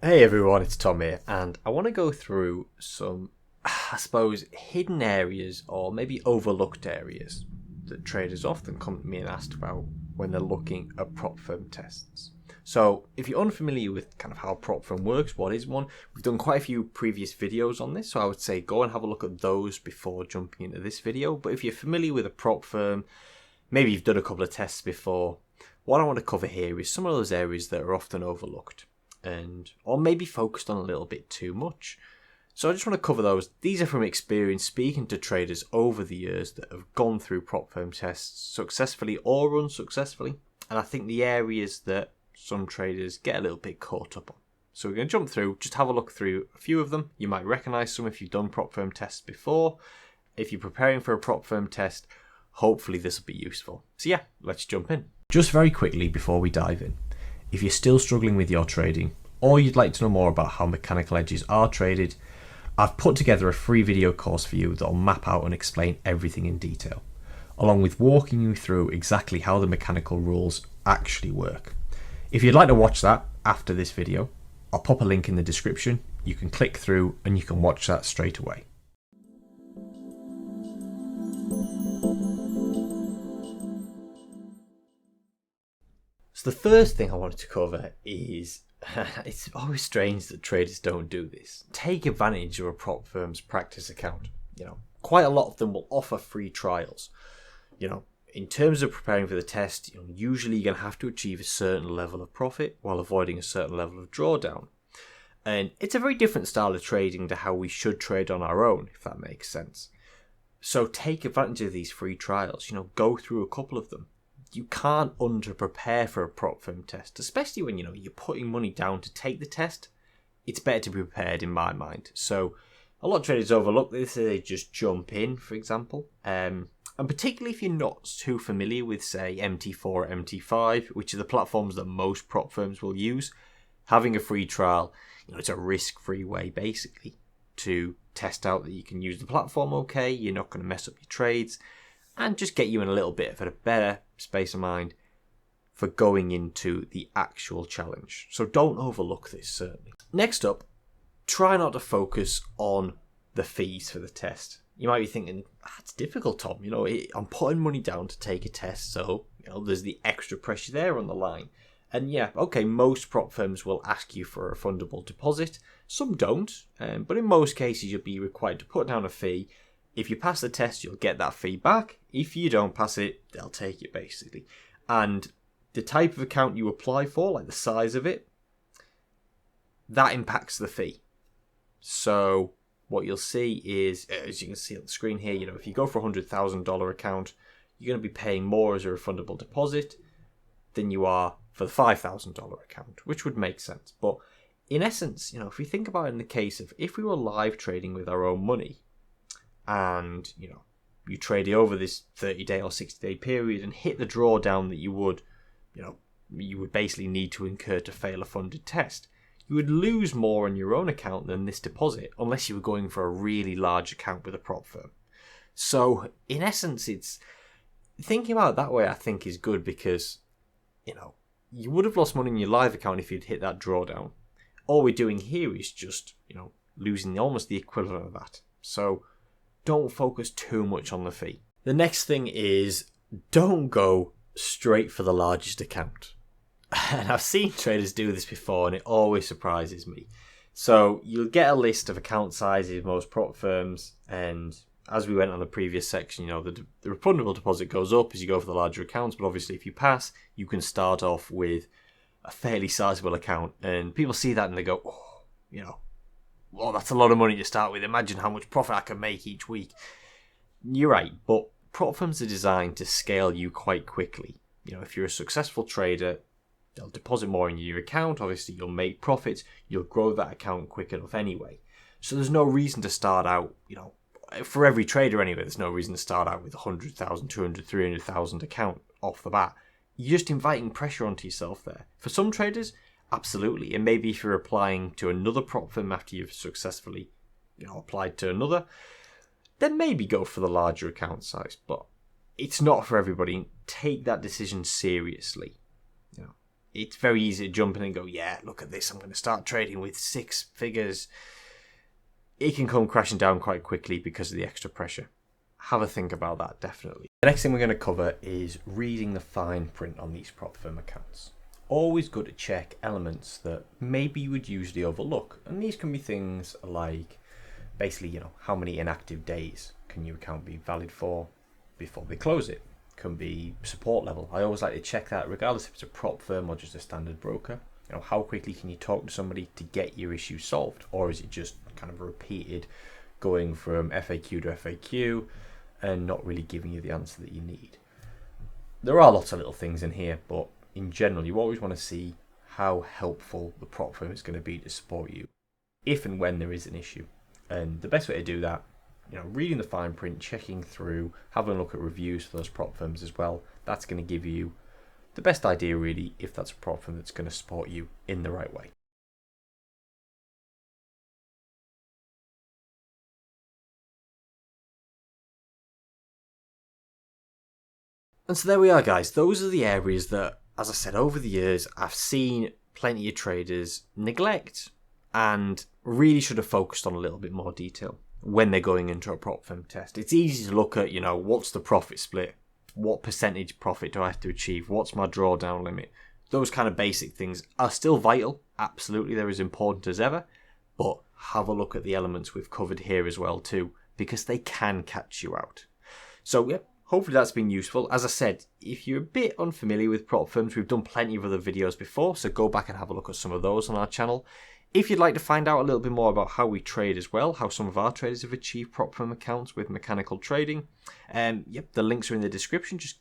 Hey everyone, it's Tom here, and I want to go through some, I suppose, hidden areas or maybe overlooked areas that traders often come to me and ask about when they're looking at prop firm tests. So, if you're unfamiliar with kind of how a prop firm works, what is one, we've done quite a few previous videos on this, so I would say go and have a look at those before jumping into this video. But if you're familiar with a prop firm, maybe you've done a couple of tests before, what I want to cover here is some of those areas that are often overlooked or maybe focused on a little bit too much. So I just want to cover those. These are from experience speaking to traders over the years that have gone through prop firm tests successfully or unsuccessfully, and I think the areas that some traders get a little bit caught up on. So we're going to jump through, just have a look through a few of them. You might recognize some if you've done prop firm tests before. If you're preparing for a prop firm test, hopefully this will be useful. So yeah, let's jump in. Just very quickly before we dive in, if you're still struggling with your trading, or you'd like to know more about how mechanical edges are traded, I've put together a free video course for you that will map out and explain everything in detail, along with walking you through exactly how the mechanical rules actually work. If you'd like to watch that after this video, I'll pop a link in the description. You can click through and you can watch that straight away. So the first thing I wanted to cover is, it's always strange that traders don't do this. Take advantage of a prop firm's practice account. Quite a lot of them will offer free trials. In terms of preparing for the test, usually you're going to have to achieve a certain level of profit while avoiding a certain level of drawdown. And it's a very different style of trading to how we should trade on our own, if that makes sense. So take advantage of these free trials. Go through a couple of them. You can't under-prepare for a prop firm test, especially when you're putting money down to take the test. It's better to be prepared, in my mind. So a lot of traders overlook this. They just jump in, for example. And particularly if you're not too familiar with, say, MT4 or MT5, which are the platforms that most prop firms will use, having a free trial, it's a risk-free way, basically, to test out that you can use the platform okay, you're not going to mess up your trades, and just get you in a little bit of a better space of mind for going into the actual challenge. So don't overlook this, certainly. Next up, try not to focus on the fees for the test. You might be thinking, that's difficult, Tom. I'm putting money down to take a test, so there's the extra pressure there on the line. And yeah, okay, most prop firms will ask you for a refundable deposit. Some don't, but in most cases you'll be required to put down a fee. If you pass the test, you'll get that fee back. If you don't pass it, they'll take it, basically. And the type of account you apply for, like the size of it, that impacts the fee. So what you'll see is, as you can see on the screen here, if you go for a $100,000 account, you're going to be paying more as a refundable deposit than you are for the $5,000 account, which would make sense. But in essence, if we think about it in the case of if we were live trading with our own money, and you trade it over this 30-day or 60-day period and hit the drawdown that you would basically need to incur to fail a funded test, you would lose more on your own account than this deposit, unless you were going for a really large account with a prop firm. So in essence, it's thinking about it that way, I think, is good, because you would have lost money in your live account if you'd hit that drawdown. All we're doing here is just losing almost the equivalent of that. So don't focus too much on the fee. The next thing is, don't go straight for the largest account. And I've seen traders do this before, and it always surprises me. So you'll get a list of account sizes of most prop firms, and as we went on the previous section, the refundable deposit goes up as you go for the larger accounts, but obviously if you pass, you can start off with a fairly sizable account, and people see that and they go, well, that's a lot of money to start with. Imagine how much profit I can make each week. You're right, but prop firms are designed to scale you quite quickly. If you're a successful trader, they'll deposit more in your account. Obviously, you'll make profits. You'll grow that account quick enough anyway. So there's no reason to start out, for every trader anyway, there's no reason to start out with 100,000, 200, 300,000 account off the bat. You're just inviting pressure onto yourself there. For some traders, absolutely. And maybe if you're applying to another prop firm after you've successfully, applied to another, then maybe go for the larger account size. But it's not for everybody. Take that decision seriously. it's very easy to jump in and go, yeah, look at this, I'm going to start trading with 6 figures. It can come crashing down quite quickly because of the extra pressure. Have a think about that, definitely. The next thing we're going to cover is reading the fine print on these prop firm accounts. Always good to check elements that maybe you would usually overlook. And these can be things like, basically, how many inactive days can your account be valid for before they close it? Can be support level. I always like to check that regardless if it's a prop firm or just a standard broker. How quickly can you talk to somebody to get your issue solved? Or is it just kind of repeated going from FAQ to FAQ and not really giving you the answer that you need? There are lots of little things in here, but in general, you always want to see how helpful the prop firm is going to be to support you if and when there is an issue. And the best way to do that, reading the fine print, checking through, having a look at reviews for those prop firms as well, that's going to give you the best idea really if that's a prop firm that's going to support you in the right way. And so there we are, guys. Those are the areas that, as I said, over the years, I've seen plenty of traders neglect and really should have focused on a little bit more detail when they're going into a prop firm test. It's easy to look at, what's the profit split? What percentage profit do I have to achieve? What's my drawdown limit? Those kind of basic things are still vital. Absolutely, they're as important as ever. But have a look at the elements we've covered here as well too, because they can catch you out. So, yeah, hopefully that's been useful. As I said, if you're a bit unfamiliar with prop firms, we've done plenty of other videos before, so go back and have a look at some of those on our channel. If you'd like to find out a little bit more about how we trade as well, how some of our traders have achieved prop firm accounts with mechanical trading, the links are in the description. Just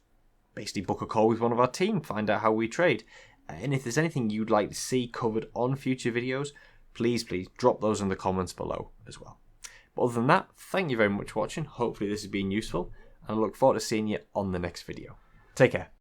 basically book a call with one of our team, find out how we trade. And if there's anything you'd like to see covered on future videos, please drop those in the comments below as well. But other than that, thank you very much for watching. Hopefully this has been useful, and I look forward to seeing you on the next video. Take care.